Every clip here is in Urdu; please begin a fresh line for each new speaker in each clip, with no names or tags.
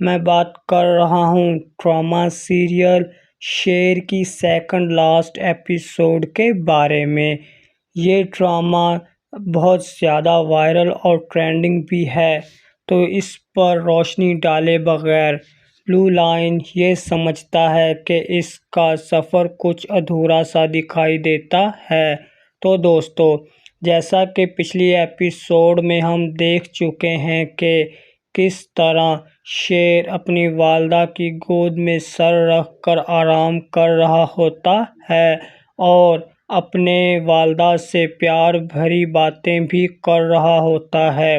میں بات کر رہا ہوں ڈرامہ سیریل شیر کی سیکنڈ لاسٹ ایپیسوڈ کے بارے میں۔ یہ ڈرامہ بہت زیادہ وائرل اور ٹرینڈنگ بھی ہے، تو اس پر روشنی ڈالے بغیر بلو لائن یہ سمجھتا ہے کہ اس کا سفر کچھ ادھورا سا دکھائی دیتا ہے۔ تو دوستو، جیسا کہ پچھلی ایپیسوڈ میں ہم دیکھ چکے ہیں کہ کس طرح شیر اپنی والدہ کی گود میں سر رکھ کر آرام کر رہا ہوتا ہے اور اپنے والدہ سے پیار بھری باتیں بھی کر رہا ہوتا ہے،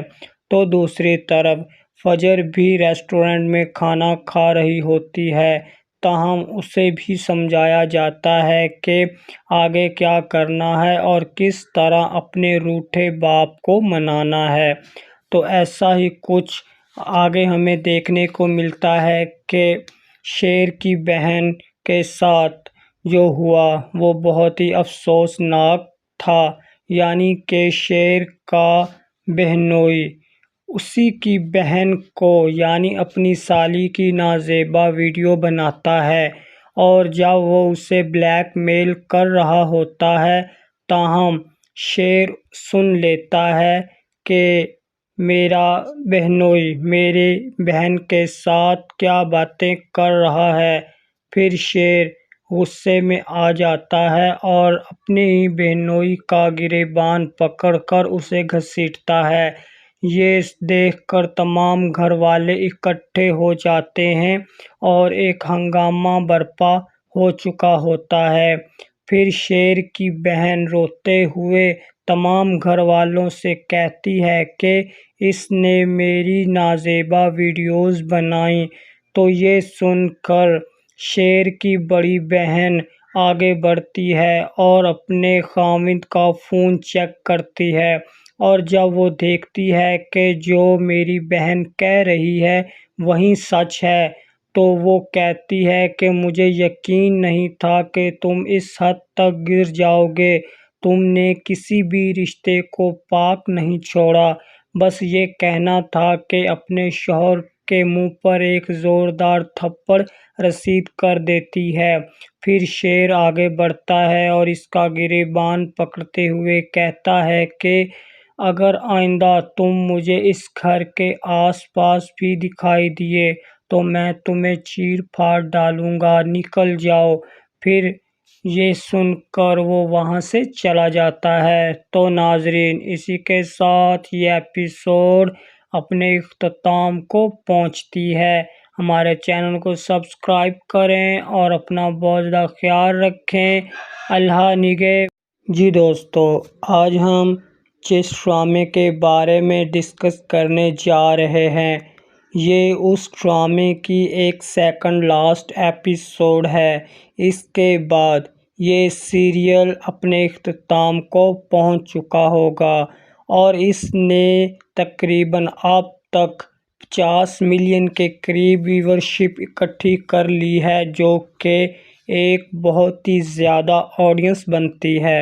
تو دوسری طرف فجر بھی ریسٹورنٹ میں کھانا کھا رہی ہوتی ہے، تاہم اسے بھی سمجھایا جاتا ہے کہ آگے کیا کرنا ہے اور کس طرح اپنے روٹھے باپ کو منانا ہے۔ تو ایسا ہی کچھ آگے ہمیں دیکھنے کو ملتا ہے کہ شیر کی بہن کے ساتھ جو ہوا وہ بہت ہی افسوسناک تھا، یعنی کہ شیر کا بہنوئی اسی کی بہن کو یعنی اپنی سالی کی نازیبا ویڈیو بناتا ہے، اور جب وہ اسے بلیک میل کر رہا ہوتا ہے تاہم شیر سن لیتا ہے کہ میرا بہنوئی میرے بہن کے ساتھ کیا باتیں کر رہا ہے۔ پھر شیر غصے میں آ جاتا ہے اور اپنے ہی بہنوئی کا گریبان پکڑ کر اسے گھسیٹتا ہے۔ یہ دیکھ کر تمام گھر والے اکٹھے ہو جاتے ہیں اور ایک ہنگامہ برپا ہو چکا ہوتا ہے۔ پھر شیر کی بہن روتے ہوئے تمام گھر والوں سے کہتی ہے کہ اس نے میری نازیبا ویڈیوز بنائیں، تو یہ سن کر شیر کی بڑی بہن آگے بڑھتی ہے اور اپنے خاوند کا فون چیک کرتی ہے، اور جب وہ دیکھتی ہے کہ جو میری بہن کہہ رہی ہے وہی سچ ہے، تو وہ کہتی ہے کہ مجھے یقین نہیں تھا کہ تم اس حد تک گر جاؤ گے، تم نے کسی بھی رشتے کو پاک نہیں چھوڑا، بس یہ کہنا تھا کہ اپنے شوہر کے منہ پر ایک زوردار تھپڑ رسید کر دیتی ہے۔ پھر شیر آگے بڑھتا ہے اور اس کا گریبان پکڑتے ہوئے کہتا ہے کہ اگر آئندہ تم مجھے اس گھر کے آس پاس بھی دکھائی دیے تو میں تمہیں چیر پھاڑ ڈالوں گا، نکل جاؤ۔ پھر یہ سن کر وہ وہاں سے چلا جاتا ہے۔ تو ناظرین، اسی کے ساتھ یہ ایپیسوڈ اپنے اختتام کو پہنچتی ہے۔ ہمارے چینل کو سبسکرائب کریں اور اپنا بہت زیادہ خیال رکھیں۔ اللہ نگہ۔ جی دوستو، آج ہم جس ڈرامے کے بارے میں ڈسکس کرنے جا رہے ہیں یہ اس ڈرامے کی ایک سیکنڈ لاسٹ ایپیسوڈ ہے۔ اس کے بعد یہ سیریل اپنے اختتام کو پہنچ چکا ہوگا اور اس نے تقریباً اب تک 50 ملین کے قریب ویورشپ اکٹھی کر لی ہے، جو کہ ایک بہت ہی زیادہ آڈینس بنتی ہے۔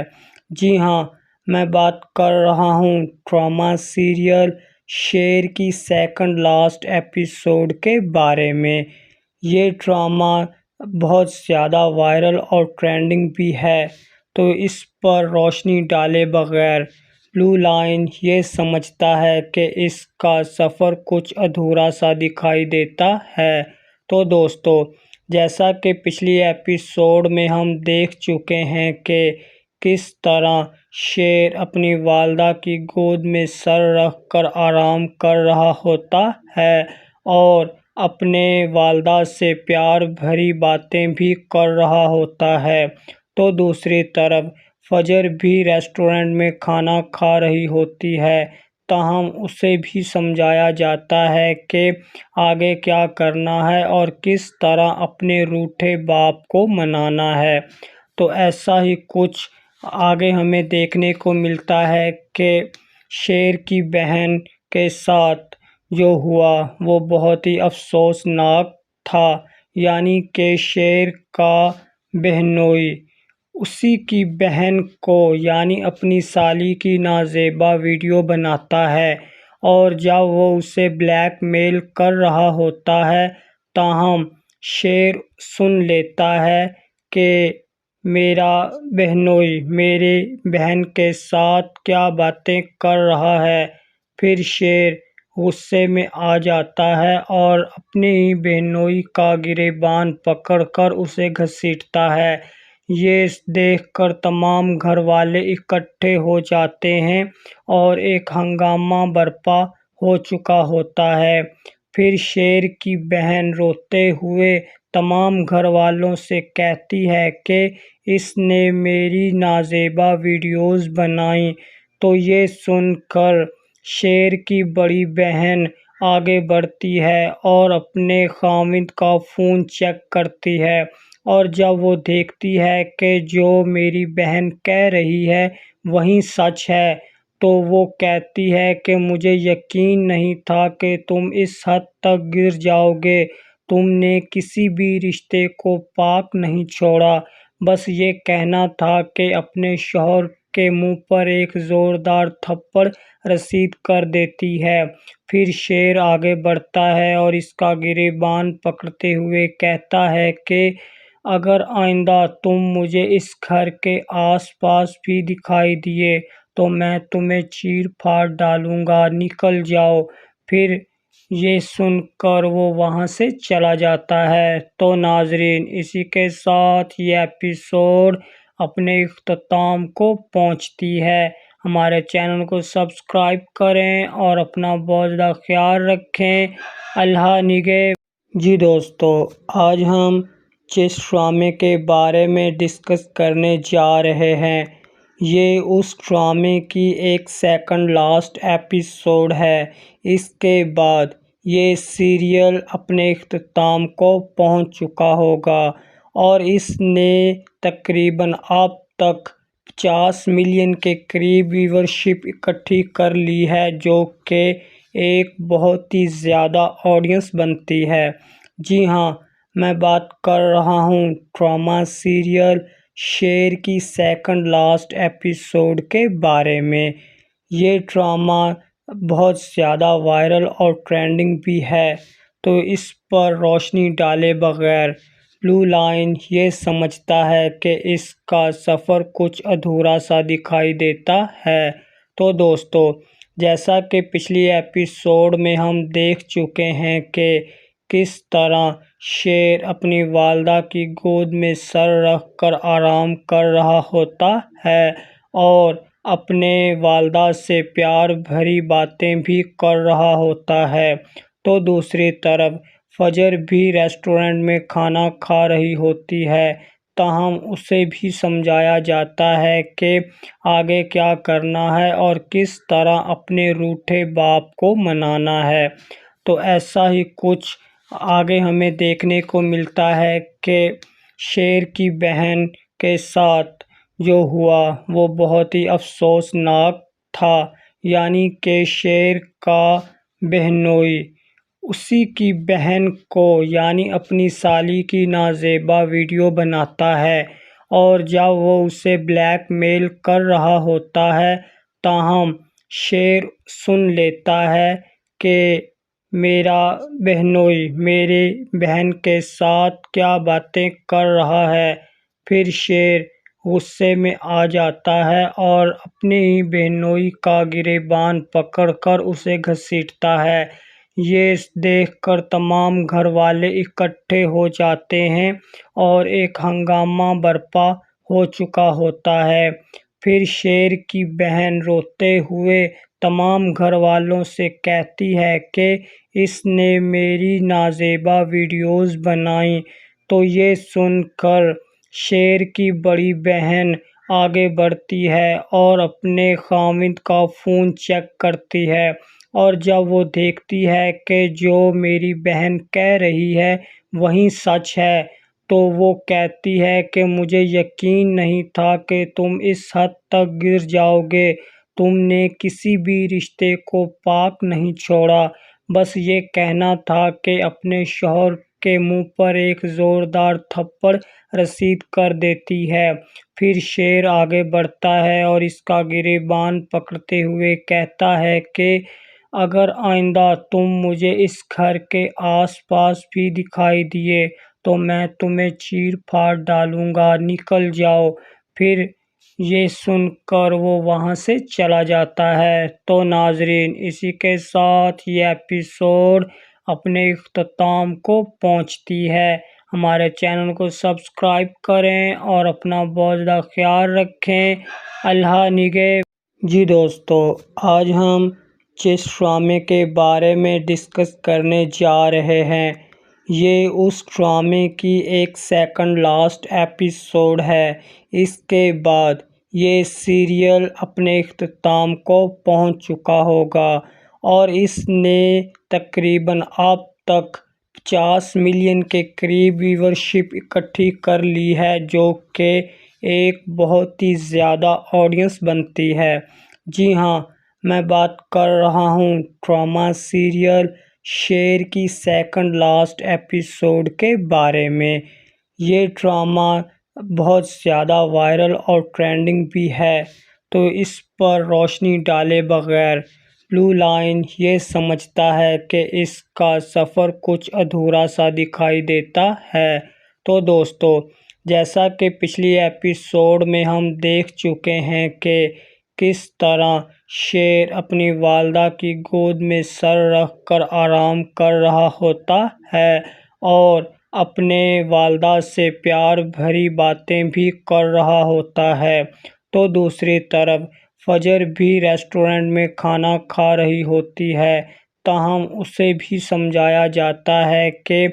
جی ہاں، میں بات کر رہا ہوں ڈرامہ سیریل شیر کی سیکنڈ لاسٹ ایپیسوڈ کے بارے میں۔ یہ ڈرامہ بہت زیادہ وائرل اور ٹرینڈنگ بھی ہے، تو اس پر روشنی ڈالے بغیر بلو لائن یہ سمجھتا ہے کہ اس کا سفر کچھ ادھورا سا دکھائی دیتا ہے۔ تو دوستو، جیسا کہ پچھلی ایپیسوڈ میں ہم دیکھ چکے ہیں کہ کس طرح شیر اپنی والدہ کی گود میں سر رکھ کر آرام کر رہا ہوتا ہے اور اپنے والدہ سے پیار بھری باتیں بھی کر رہا ہوتا ہے، تو دوسری طرف فجر بھی ریسٹورنٹ میں کھانا کھا رہی ہوتی ہے، تاہم اسے بھی سمجھایا جاتا ہے کہ آگے کیا کرنا ہے اور کس طرح اپنے روٹھے باپ کو منانا ہے۔ تو ایسا ہی کچھ آگے ہمیں دیکھنے کو ملتا ہے کہ شیر کی بہن کے ساتھ جو ہوا وہ بہت ہی افسوسناک تھا، یعنی کہ شیر کا بہنوئی اسی کی بہن کو یعنی اپنی سالی کی نازیبا ویڈیو بناتا ہے، اور جب وہ اسے بلیک میل کر رہا ہوتا ہے، تاہم شیر سن لیتا ہے کہ میرا بہنوئی میری بہن کے ساتھ کیا باتیں کر رہا ہے۔ پھر شیر غصے میں آ جاتا ہے اور اپنے ہی بہنوئی کا گریبان پکڑ کر اسے گھسیٹتا ہے۔ یہ دیکھ کر تمام گھر والے اکٹھے ہو جاتے ہیں اور ایک ہنگامہ برپا ہو چکا ہوتا ہے۔ پھر شیر کی بہن روتے ہوئے تمام گھر والوں سے کہتی ہے کہ اس نے میری نازیبا ویڈیوز بنائیں۔ تو یہ سن کر شیر کی بڑی بہن آگے بڑھتی ہے اور اپنے خاوند کا فون چیک کرتی ہے، اور جب وہ دیکھتی ہے کہ جو میری بہن کہہ رہی ہے وہی سچ ہے، تو وہ کہتی ہے کہ مجھے یقین نہیں تھا کہ تم اس حد تک گر جاؤ گے۔ تم نے کسی بھی رشتے کو پاک نہیں چھوڑا، بس یہ کہنا تھا کہ اپنے شوہر کے منہ پر ایک زوردار تھپڑ رسید کر دیتی ہے۔ پھر شیر آگے بڑھتا ہے اور اس کا گریبان پکڑتے ہوئے کہتا ہے کہ اگر آئندہ تم مجھے اس گھر کے آس پاس بھی دکھائی دیے تو میں تمہیں چیر پھاڑ ڈالوں گا، نکل جاؤ۔ پھر یہ سن کر وہ وہاں سے چلا جاتا ہے۔ تو ناظرین، اسی کے ساتھ یہ ایپیسوڈ اپنے اختتام کو پہنچتی ہے۔ ہمارے چینل کو سبسکرائب کریں اور اپنا بہت زیادہ خیال رکھیں۔ اللہ نگہ۔ جی دوستو، آج ہم جس ڈرامے کے بارے میں ڈسکس کرنے جا رہے ہیں، یہ اس ڈرامے کی ایک سیکنڈ لاسٹ ایپیسوڈ ہے۔ اس کے بعد یہ سیریل اپنے اختتام کو پہنچ چکا ہوگا اور اس نے تقریباً اب تک 50 ملین کے قریب ویورشپ اکٹھی کر لی ہے، جو کہ ایک بہت ہی زیادہ آڈینس بنتی ہے۔ جی ہاں، میں بات کر رہا ہوں ڈرامہ سیریل شیر کی سیکنڈ لاسٹ ایپیسوڈ کے بارے میں۔ یہ ڈرامہ بہت زیادہ وائرل اور ٹرینڈنگ بھی ہے، تو اس پر روشنی ڈالے بغیر بلو لائن یہ سمجھتا ہے کہ اس کا سفر کچھ ادھورا سا دکھائی دیتا ہے۔ تو دوستو، جیسا کہ پچھلی ایپیسوڈ میں ہم دیکھ چکے ہیں کہ کس طرح شیر اپنی والدہ کی گود میں سر رکھ کر آرام کر رہا ہوتا ہے اور اپنے والدہ سے پیار بھری باتیں بھی کر رہا ہوتا ہے، تو دوسری طرف فجر بھی ریسٹورنٹ میں کھانا کھا رہی ہوتی ہے، تاہم اسے بھی سمجھایا جاتا ہے کہ آگے کیا کرنا ہے اور کس طرح اپنے روٹھے باپ کو منانا ہے۔ تو ایسا ہی کچھ آگے ہمیں دیکھنے کو ملتا ہے کہ شیر کی بہن کے ساتھ جو ہوا وہ بہت ہی افسوسناک تھا، یعنی کہ شیر کا بہنوئی اسی کی بہن کو یعنی اپنی سالی کی نازیبا ویڈیو بناتا ہے، اور جب وہ اسے بلیک میل کر رہا ہوتا ہے، تاہم شیر سن لیتا ہے کہ میرا بہنوئی میری بہن کے ساتھ کیا باتیں کر رہا ہے۔ پھر شیر غصے میں آ جاتا ہے اور اپنے ہی بہنوئی کا گریبان پکڑ کر اسے گھسیٹتا ہے۔ یہ دیکھ کر تمام گھر والے اکٹھے ہو جاتے ہیں اور ایک ہنگامہ برپا ہو چکا ہوتا ہے۔ پھر شیر کی بہن روتے ہوئے تمام گھر والوں سے کہتی ہے کہ اس نے میری نازیبا ویڈیوز بنائیں۔ تو یہ سن کر شیر کی بڑی بہن آگے بڑھتی ہے اور اپنے خاوند کا فون چیک کرتی ہے، اور جب وہ دیکھتی ہے کہ جو میری بہن کہہ رہی ہے وہی سچ ہے، تو وہ کہتی ہے کہ مجھے یقین نہیں تھا کہ تم اس حد تک گر جاؤ گے۔ تم نے کسی بھی رشتے کو پاک نہیں چھوڑا، بس یہ کہنا تھا کہ اپنے شوہر کے منہ پر ایک زوردار تھپڑ رسید کر دیتی ہے۔ پھر شیر آگے بڑھتا ہے اور اس کا گریبان پکڑتے ہوئے کہتا ہے کہ اگر آئندہ تم مجھے اس گھر کے آس پاس بھی دکھائی دیے تو میں تمہیں چیر پھاڑ ڈالوں گا، نکل جاؤ۔ پھر یہ سن کر وہ وہاں سے چلا جاتا ہے۔ تو ناظرین، اسی کے ساتھ یہ ایپیسوڈ اپنے اختتام کو پہنچتی ہے۔ ہمارے چینل کو سبسکرائب کریں اور اپنا بہت زیادہ خیال رکھیں۔ اللہ نگہ۔ جی دوستو، آج ہم جس ڈرامے کے بارے میں ڈسکس کرنے جا رہے ہیں، یہ اس ڈرامے کی ایک سیکنڈ لاسٹ ایپیسوڈ ہے۔ اس کے بعد یہ سیریل اپنے اختتام کو پہنچ چکا ہوگا اور اس نے تقریباً اب تک 50 ملین کے قریب ویورشپ اکٹھی کر لی ہے، جو کہ ایک بہت ہی زیادہ آڈینس بنتی ہے۔ جی ہاں، میں بات کر رہا ہوں ڈرامہ سیریل شیر کی سیکنڈ لاسٹ ایپیسوڈ کے بارے میں۔ یہ ڈرامہ بہت زیادہ وائرل اور ٹرینڈنگ بھی ہے، تو اس پر روشنی ڈالے بغیر بلو لائن یہ سمجھتا ہے کہ اس کا سفر کچھ ادھورا سا دکھائی دیتا ہے۔ تو دوستو، جیسا کہ پچھلی ایپیسوڈ میں ہم دیکھ چکے ہیں کہ کس طرح شیر اپنی والدہ کی گود میں سر رکھ کر آرام کر رہا ہوتا ہے اور اپنے والدہ سے پیار بھری باتیں بھی کر رہا ہوتا ہے، تو دوسری طرف فجر بھی ریسٹورنٹ میں کھانا کھا رہی ہوتی ہے، تاہم اسے بھی سمجھایا جاتا ہے کہ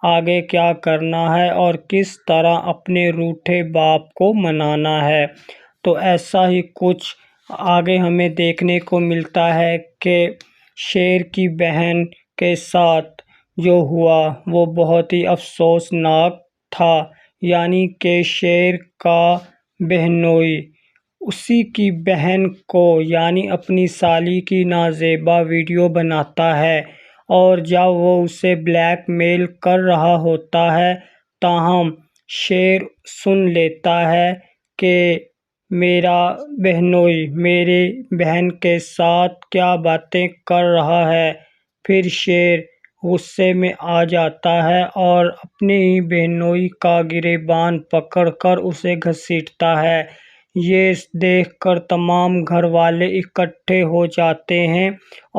آگے کیا کرنا ہے اور کس طرح اپنے روٹھے باپ کو منانا ہے۔ تو ایسا ہی کچھ آگے ہمیں دیکھنے کو ملتا ہے کہ شیر کی بہن کے ساتھ جو ہوا وہ بہت ہی افسوسناک تھا، یعنی کہ شیر کا بہنوئی اسی کی بہن کو یعنی اپنی سالی کی نازیبا ویڈیو بناتا ہے، اور جب وہ اسے بلیک میل کر رہا ہوتا ہے، تاہم شیر سن لیتا ہے کہ میرا بہنوئی میری بہن کے ساتھ کیا باتیں کر رہا ہے۔ پھر شیر غصے میں آ جاتا ہے اور اپنی ہی بہنوئی کا گریبان پکڑ کر اسے گھسیٹتا ہے۔ یہ دیکھ کر تمام گھر والے اکٹھے ہو جاتے ہیں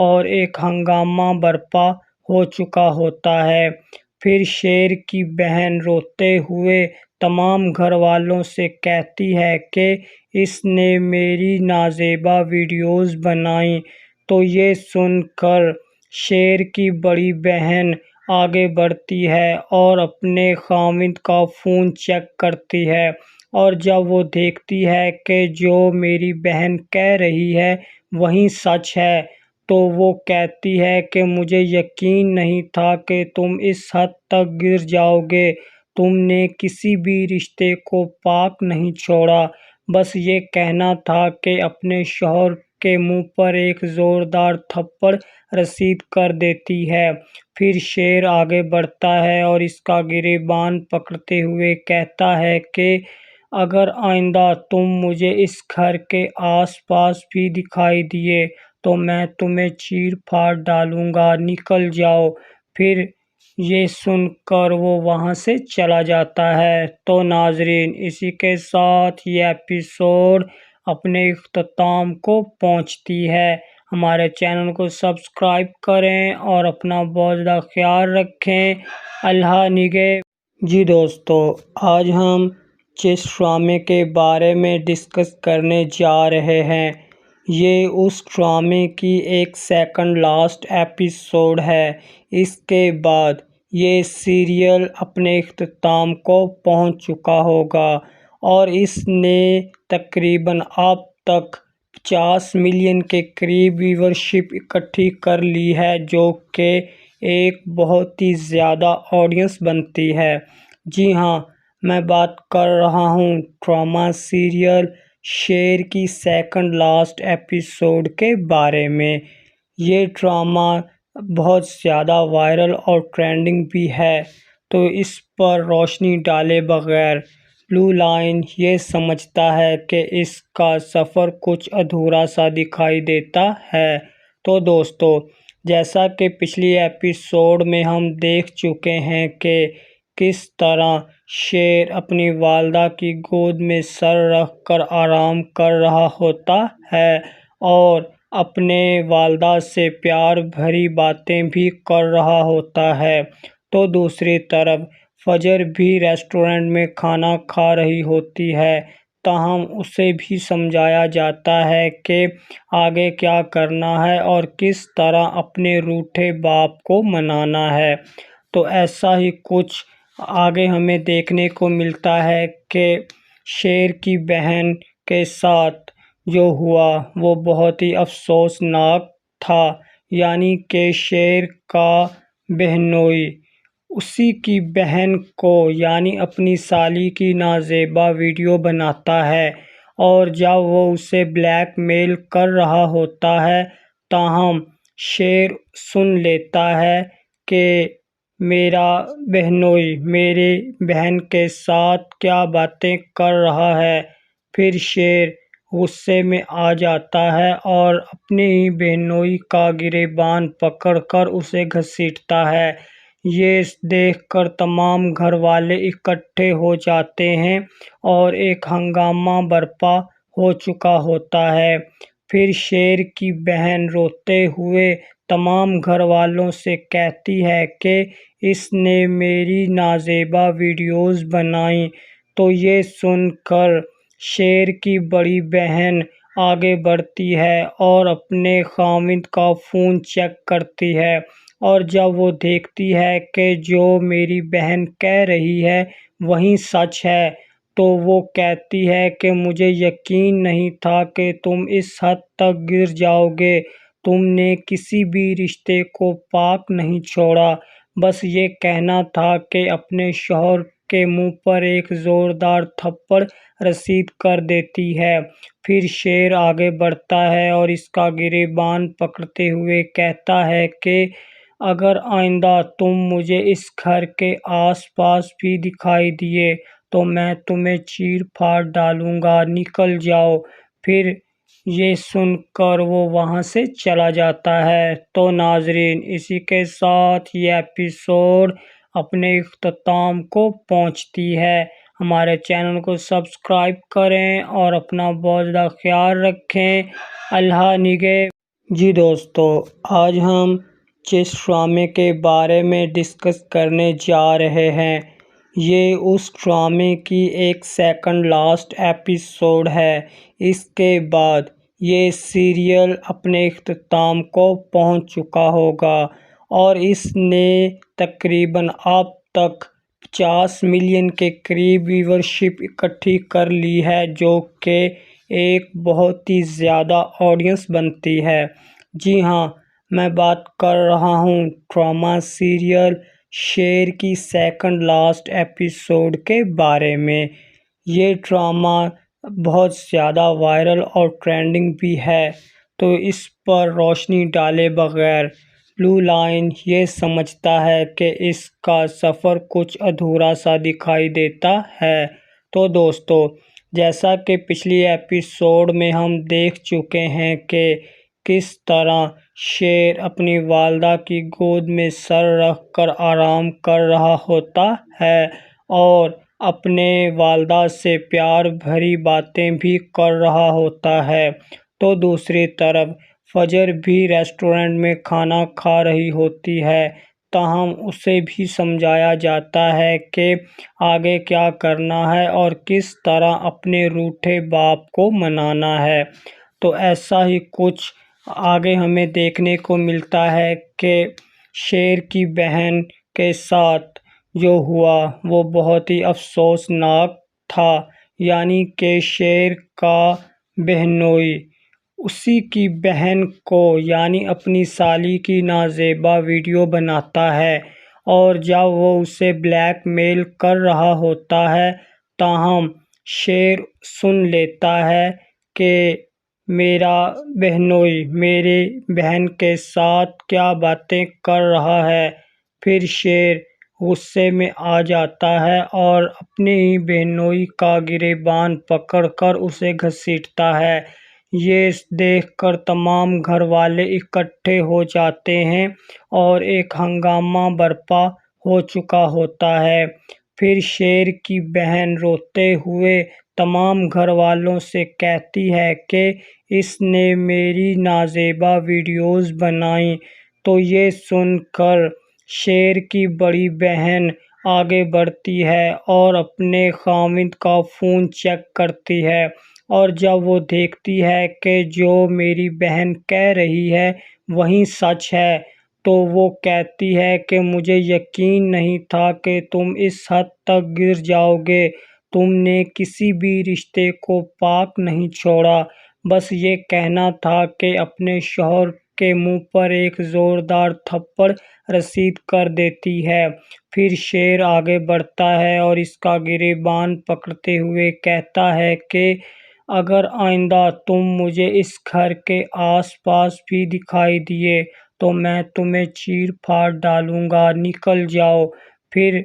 اور ایک ہنگامہ برپا ہو چکا ہوتا ہے۔ پھر شیر کی بہن روتے ہوئے تمام گھر والوں سے کہتی ہے کہ اس نے میری نازیبا ویڈیوز بنائیں۔ تو یہ سن کر شیر کی بڑی بہن آگے بڑھتی ہے اور اپنے خاوند کا فون چیک کرتی ہے، اور جب وہ دیکھتی ہے کہ جو میری بہن کہہ رہی ہے وہی سچ ہے، تو وہ کہتی ہے کہ مجھے یقین نہیں تھا کہ تم اس حد تک گر جاؤ گے، تم نے کسی بھی رشتے کو پاک نہیں چھوڑا، بس یہ کہنا تھا کہ اپنے شوہر کے منہ پر ایک زوردار تھپڑ رسید کر دیتی ہے۔ پھر شیر آگے بڑھتا ہے اور اس کا گریبان پکڑتے ہوئے کہتا ہے کہ اگر آئندہ تم مجھے اس گھر کے آس پاس بھی دکھائی دیے تو میں تمہیں چیر پھاڑ ڈالوں گا، نکل جاؤ۔ پھر یہ سن کر وہ وہاں سے چلا جاتا ہے۔ تو ناظرین، اسی کے ساتھ یہ ایپیسوڈ اپنے اختتام کو پہنچتی ہے۔ ہمارے چینل کو سبسکرائب کریں اور اپنا بہت زیادہ خیال رکھیں۔ اللہ نگہ۔ جی دوستو، آج ہم جس ڈرامے کے بارے میں ڈسکس کرنے جا رہے ہیں، یہ اس ڈرامے کی ایک سیکنڈ لاسٹ ایپیسوڈ ہے۔ اس کے بعد یہ سیریل اپنے اختتام کو پہنچ چکا ہوگا اور اس نے تقریباً اب تک 50 ملین کے قریب ویورشپ اکٹھی کر لی ہے، جو کہ ایک بہت ہی زیادہ آڈینس بنتی ہے۔ جی ہاں، میں بات کر رہا ہوں ڈرامہ سیریل شیر کی سیکنڈ لاسٹ ایپیسوڈ کے بارے میں۔ یہ ڈرامہ بہت زیادہ وائرل اور ٹرینڈنگ بھی ہے، تو اس پر روشنی ڈالے بغیر بلو لائن یہ سمجھتا ہے کہ اس کا سفر کچھ ادھورا سا دکھائی دیتا ہے۔ تو دوستو جیسا کہ پچھلی ایپیسوڈ میں ہم دیکھ چکے ہیں کہ کس طرح شیر اپنی والدہ کی گود میں سر رکھ کر آرام کر رہا ہوتا ہے اور اپنے والدہ سے پیار بھری باتیں بھی کر رہا ہوتا ہے، تو دوسری طرف فجر بھی ریسٹورنٹ میں کھانا کھا رہی ہوتی ہے، تاہم اسے بھی سمجھایا جاتا ہے کہ آگے کیا کرنا ہے اور کس طرح اپنے روٹھے باپ کو منانا ہے۔ تو ایسا ہی کچھ آگے ہمیں دیکھنے کو ملتا ہے کہ شیر کی بہن کے ساتھ جو ہوا وہ بہت ہی افسوسناک تھا، یعنی کہ شیر کا بہنوئی اسی کی بہن کو یعنی اپنی سالی کی نازیبا ویڈیو بناتا ہے، اور جب وہ اسے بلیک میل کر رہا ہوتا ہے تاہم شیر سن لیتا ہے کہ میرا بہنوئی میرے بہن کے ساتھ کیا باتیں کر رہا ہے۔ پھر شیر غصے میں آ جاتا ہے اور اپنے ہی بہنوئی کا گریبان پکڑ کر اسے گھسیٹتا ہے۔ یہ دیکھ کر تمام گھر والے اکٹھے ہو جاتے ہیں اور ایک ہنگامہ برپا ہو چکا ہوتا ہے۔ پھر شیر کی بہن روتے ہوئے تمام گھر والوں سے کہتی ہے کہ اس نے میری نازیبا ویڈیوز بنائیں، تو یہ سن کر شیر کی بڑی بہن آگے بڑھتی ہے اور اپنے خاوند کا فون چیک کرتی ہے، اور جب وہ دیکھتی ہے کہ جو میری بہن کہہ رہی ہے وہی سچ ہے تو وہ کہتی ہے کہ مجھے یقین نہیں تھا کہ تم اس حد تک گر جاؤ گے، تم نے کسی بھی رشتے کو پاک نہیں چھوڑا، بس یہ کہنا تھا کہ اپنے شوہر کے منہ پر ایک زوردار تھپڑ رسید کر دیتی ہے۔ پھر شیر آگے بڑھتا ہے اور اس کا گریبان پکڑتے ہوئے کہتا ہے کہ اگر آئندہ تم مجھے اس گھر کے آس پاس بھی دکھائی دیے تو میں تمہیں چیر پھاڑ ڈالوں گا، نکل جاؤ۔ پھر یہ سن کر وہ وہاں سے چلا جاتا ہے۔ تو ناظرین اسی کے ساتھ یہ ایپیسوڈ اپنے اختتام کو پہنچتی ہے۔ ہمارے چینل کو سبسکرائب کریں اور اپنا بہت زیادہ خیال رکھیں۔ اللہ نگہ۔ جی دوستو آج ہم جس ڈرامے کے بارے میں ڈسکس کرنے جا رہے ہیں یہ اس ڈرامے کی ایک سیکنڈ لاسٹ ایپیسوڈ ہے۔ اس کے بعد یہ سیریل اپنے اختتام کو پہنچ چکا ہوگا اور اس نے تقریباً اب تک 50 ملین کے قریب ویورشپ اکٹھی کر لی ہے، جو کہ ایک بہت ہی زیادہ آڈینس بنتی ہے۔ جی ہاں، میں بات کر رہا ہوں ڈرامہ سیریل شیر کی سیکنڈ لاسٹ ایپیسوڈ کے بارے میں۔ یہ ڈرامہ بہت زیادہ وائرل اور ٹرینڈنگ بھی ہے، تو اس پر روشنی ڈالے بغیر بلو لائن یہ سمجھتا ہے کہ اس کا سفر کچھ ادھورا سا دکھائی دیتا ہے۔ تو دوستو جیسا کہ پچھلی ایپیسوڈ میں ہم دیکھ چکے ہیں کہ کس طرح شیر اپنی والدہ کی گود میں سر رکھ کر آرام کر رہا ہوتا ہے اور اپنے والدہ سے پیار بھری باتیں بھی کر رہا ہوتا ہے، تو دوسری طرف فجر بھی ریسٹورنٹ میں کھانا کھا رہی ہوتی ہے، تاہم اسے بھی سمجھایا جاتا ہے کہ آگے کیا کرنا ہے اور کس طرح اپنے روٹھے باپ کو منانا ہے۔ تو ایسا ہی کچھ آگے ہمیں دیکھنے کو ملتا ہے کہ شیر کی بہن کے ساتھ جو ہوا وہ بہت ہی افسوسناک تھا، یعنی کہ شیر کا بہنوئی اسی کی بہن کو یعنی اپنی سالی کی نازیبا ویڈیو بناتا ہے، اور جب وہ اسے بلیک میل کر رہا ہوتا ہے تاہم شیر سن لیتا ہے کہ میرا بہنوئی میرے بہن کے ساتھ کیا باتیں کر رہا ہے۔ پھر شیر غصے میں آ جاتا ہے اور اپنے ہی بہنوئی کا گریبان پکڑ کر اسے گھسیٹتا ہے۔ یہ دیکھ کر تمام گھر والے اکٹھے ہو جاتے ہیں اور ایک ہنگامہ برپا ہو چکا ہوتا ہے۔ پھر شیر کی بہن روتے ہوئے تمام گھر والوں سے کہتی ہے کہ اس نے میری نازیبا ویڈیوز بنائیں۔ تو یہ سن کر شیر کی بڑی بہن آگے بڑھتی ہے اور اپنے خاوند کا فون چیک کرتی ہے، اور جب وہ دیکھتی ہے کہ جو میری بہن کہہ رہی ہے وہی سچ ہے، تو وہ کہتی ہے کہ مجھے یقین نہیں تھا کہ تم اس حد تک گر جاؤ گے۔ تم نے کسی بھی رشتے کو پاک نہیں چھوڑا، بس یہ کہنا تھا کہ اپنے شوہر کے منہ پر ایک زوردار تھپڑ رسید کر دیتی ہے۔ پھر شیر آگے بڑھتا ہے اور اس کا گریبان پکڑتے ہوئے کہتا ہے کہ اگر آئندہ تم مجھے اس گھر کے آس پاس بھی دکھائی دیے تو میں تمہیں چیر پھاڑ ڈالوں گا، نکل جاؤ۔ پھر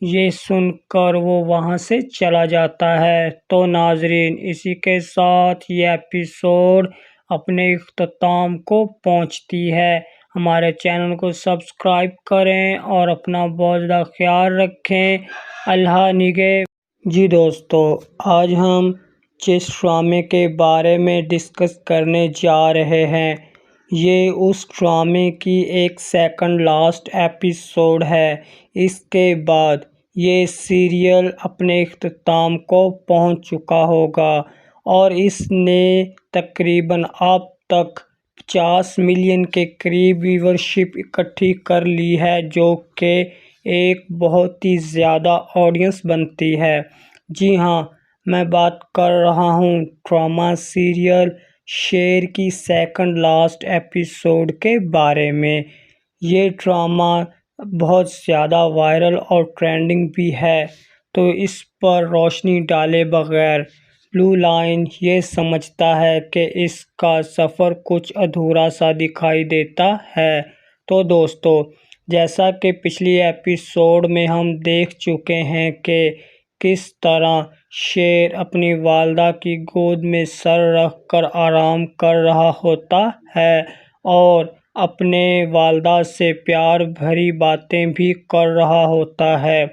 یہ سن کر وہ وہاں سے چلا جاتا ہے۔ تو ناظرین، اسی کے ساتھ یہ ایپیسوڈ اپنے اختتام کو پہنچتی ہے۔ ہمارے چینل کو سبسکرائب کریں اور اپنا بہت زیادہ خیال رکھیں۔ اللہ نگہ۔ جی دوستو، آج ہم جس ڈرامے کے بارے میں ڈسکس کرنے جا رہے ہیں، یہ اس ڈرامے کی ایک سیکنڈ لاسٹ ایپیسوڈ ہے۔ اس کے بعد یہ سیریل اپنے اختتام کو پہنچ چکا ہوگا اور اس نے تقریباً اب تک 50 ملین کے قریب ویورشپ اکٹھی کر لی ہے، جو کہ ایک بہت ہی زیادہ آڈینس بنتی ہے۔ جی ہاں، میں بات کر رہا ہوں ڈرامہ سیریل شیر کی سیکنڈ لاسٹ ایپیسوڈ کے بارے میں۔ یہ ڈرامہ بہت زیادہ وائرل اور ٹرینڈنگ بھی ہے، تو اس پر روشنی ڈالے بغیر بلو لائن یہ سمجھتا ہے کہ اس کا سفر کچھ ادھورا سا دکھائی دیتا ہے۔ تو دوستو، جیسا کہ پچھلی ایپیسوڈ میں ہم دیکھ چکے ہیں کہ کس طرح شیر اپنی والدہ کی گود میں سر رکھ کر آرام کر رہا ہوتا ہے اور اپنے والدہ سے پیار بھری باتیں بھی کر رہا ہوتا ہے،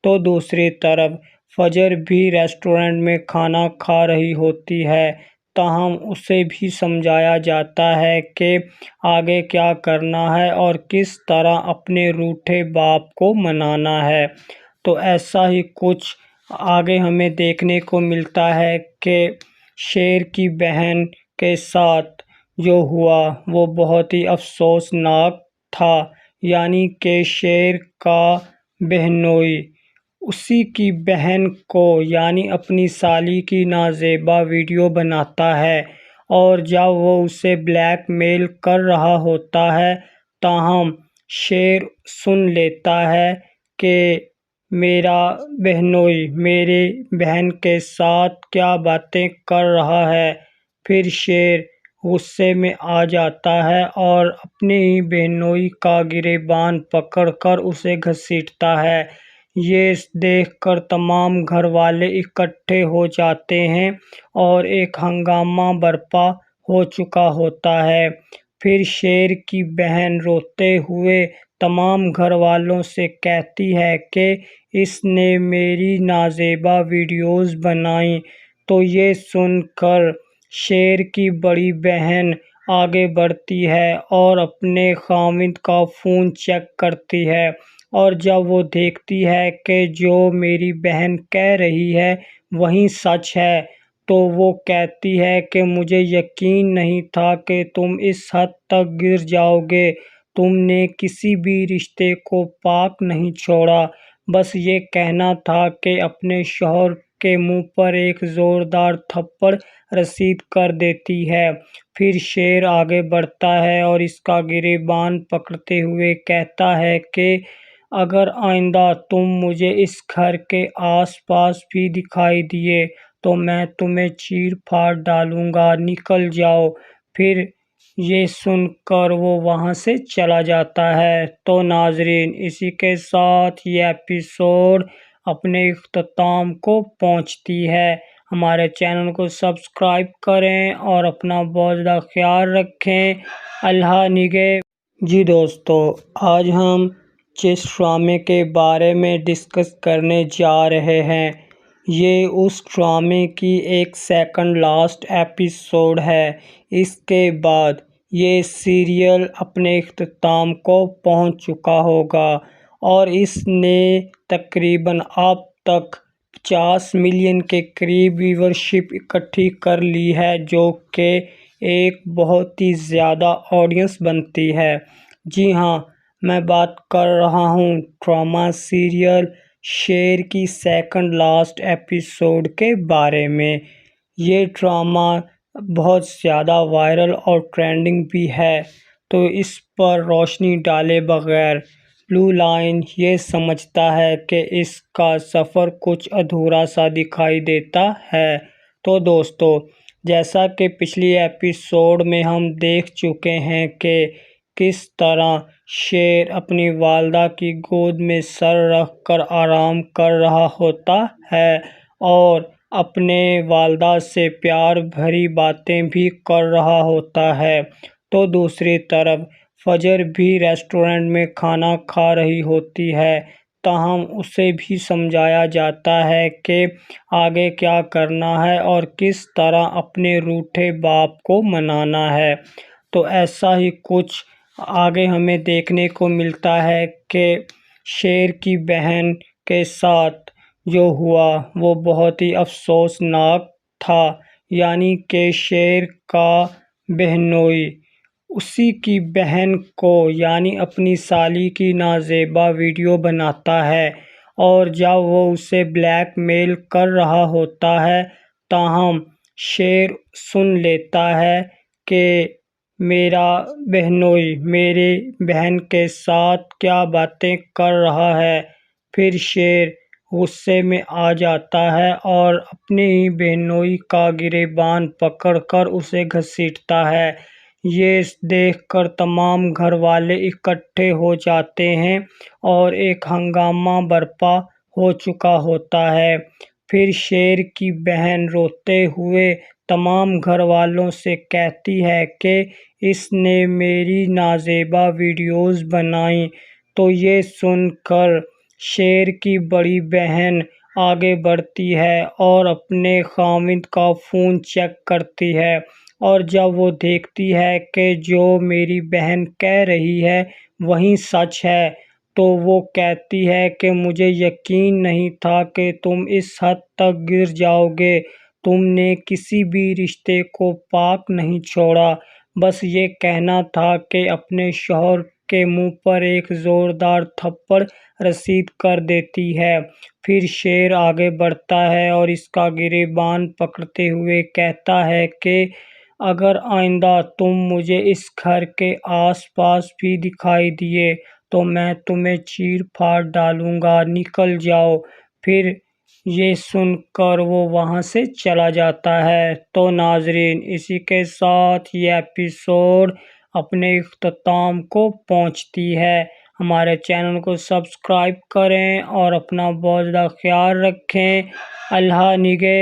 تو دوسری طرف فجر بھی ریسٹورنٹ میں کھانا کھا رہی ہوتی ہے، تاہم اسے بھی سمجھایا جاتا ہے کہ آگے کیا کرنا ہے اور کس طرح اپنے روٹھے باپ کو منانا ہے۔ تو ایسا ہی کچھ آگے ہمیں دیکھنے کو ملتا ہے کہ شیر کی بہن کے ساتھ جو ہوا وہ بہت ہی افسوسناک تھا، یعنی کہ شیر کا بہنوئی اسی کی بہن کو یعنی اپنی سالی کی نازیبا ویڈیو بناتا ہے، اور جب وہ اسے بلیک میل کر رہا ہوتا ہے، تاہم شیر سن لیتا ہے کہ میرا بہنوئی میرے بہن کے ساتھ کیا باتیں کر رہا ہے۔ پھر شیر غصے میں آ جاتا ہے اور اپنے ہی بہنوئی کا گریبان پکڑ کر اسے گھسیٹتا ہے۔ یہ دیکھ کر تمام گھر والے اکٹھے ہو جاتے ہیں اور ایک ہنگامہ برپا ہو چکا ہوتا ہے۔ پھر شیر کی بہن روتے ہوئے تمام گھر والوں سے کہتی ہے کہ اس نے میری نازیبا ویڈیوز بنائیں۔ تو یہ سن کر شیر کی بڑی بہن آگے بڑھتی ہے اور اپنے خاوند کا فون چیک کرتی ہے، اور جب وہ دیکھتی ہے کہ جو میری بہن کہہ رہی ہے وہی سچ ہے، تو وہ کہتی ہے کہ مجھے یقین نہیں تھا کہ تم اس حد تک گر جاؤ گے۔ تم نے کسی بھی رشتے کو پاک نہیں چھوڑا، بس یہ کہنا تھا کہ اپنے شوہر کے منہ پر ایک زوردار تھپڑ رسید کر دیتی ہے۔ پھر شیر آگے بڑھتا ہے اور اس کا گریبان پکڑتے ہوئے کہتا ہے کہ اگر آئندہ تم مجھے اس گھر کے آس پاس بھی دکھائی دیے تو میں تمہیں چیر پھاڑ ڈالوں گا، نکل جاؤ۔ پھر یہ سن کر وہ وہاں سے چلا جاتا ہے۔ تو ناظرین، اسی کے ساتھ یہ ایپیسوڈ اپنے اختتام کو پہنچتی ہے۔ ہمارے چینل کو سبسکرائب کریں اور اپنا بہت زیادہ خیال رکھیں۔ اللہ نگہ۔ جی دوستو، آج ہم جس ڈرامے کے بارے میں ڈسکس کرنے جا رہے ہیں یہ اس ڈرامے کی ایک سیکنڈ لاسٹ ایپیسوڈ ہے۔ اس کے بعد یہ سیریل اپنے اختتام کو پہنچ چکا ہوگا اور اس نے تقریباً اب تک 50 ملین کے قریب ویورشپ اکٹھی کر لی ہے، جو کہ ایک بہت ہی زیادہ آڈینس بنتی ہے۔ جی ہاں، میں بات کر رہا ہوں ڈرامہ سیریل شیر کی سیکنڈ لاسٹ ایپیسوڈ کے بارے میں۔ یہ ڈرامہ بہت زیادہ وائرل اور ٹرینڈنگ بھی ہے، تو اس پر روشنی ڈالے بغیر بلو لائن یہ سمجھتا ہے کہ اس کا سفر کچھ ادھورا سا دکھائی دیتا ہے۔ تو دوستو، جیسا کہ پچھلی ایپیسوڈ میں ہم دیکھ چکے ہیں کہ کس طرح شیر اپنی والدہ کی گود میں سر رکھ کر آرام کر رہا ہوتا ہے اور اپنے والدہ سے پیار بھری باتیں بھی کر رہا ہوتا ہے، تو دوسری طرف فجر بھی ریسٹورنٹ میں کھانا کھا رہی ہوتی ہے، تاہم اسے بھی سمجھایا جاتا ہے کہ آگے کیا کرنا ہے اور کس طرح اپنے روٹھے باپ کو منانا ہے۔ تو ایسا ہی کچھ آگے ہمیں دیکھنے کو ملتا ہے کہ شیر کی بہن کے ساتھ جو ہوا وہ بہت ہی افسوسناک تھا، یعنی کہ شیر کا بہنوئی اسی کی بہن کو یعنی اپنی سالی کی نازیبا ویڈیو بناتا ہے اور جب وہ اسے بلیک میل کر رہا ہوتا ہے تاہم شیر سن لیتا ہے کہ میرا بہنوئی میرے بہن کے ساتھ کیا باتیں کر رہا ہے۔ پھر شیر غصے میں آ جاتا ہے اور اپنے ہی بہنوئی کا گریبان پکڑ کر اسے گھسیٹتا ہے۔ یہ دیکھ کر تمام گھر والے اکٹھے ہو جاتے ہیں اور ایک ہنگامہ برپا ہو چکا ہوتا ہے۔ پھر شیر کی بہن روتے ہوئے تمام گھر والوں سے کہتی ہے کہ اس نے میری نازیبا ویڈیوز بنائیں، تو یہ سن کر شیر کی بڑی بہن آگے بڑھتی ہے اور اپنے خاوند کا فون چیک کرتی ہے اور جب وہ دیکھتی ہے کہ جو میری بہن کہہ رہی ہے وہی سچ ہے تو وہ کہتی ہے کہ مجھے یقین نہیں تھا کہ تم اس حد تک گر جاؤ گے، تم نے کسی بھی رشتے کو پاک نہیں چھوڑا، بس یہ کہنا تھا کہ اپنے شوہر کے منہ پر ایک زوردار تھپڑ رسید کر دیتی ہے۔ پھر شیر آگے بڑھتا ہے اور اس کا گریبان پکڑتے ہوئے کہتا ہے کہ اگر آئندہ تم مجھے اس گھر کے آس پاس بھی دکھائی دیے تو میں تمہیں چیر پھاڑ ڈالوں گا، نکل جاؤ۔ پھر یہ سن کر وہ وہاں سے چلا جاتا ہے۔ تو ناظرین، اسی کے ساتھ یہ ایپیسوڈ اپنے اختتام کو پہنچتی ہے۔ ہمارے چینل کو سبسکرائب کریں اور اپنا بہت زیادہ خیال رکھیں۔ اللہ نگہ۔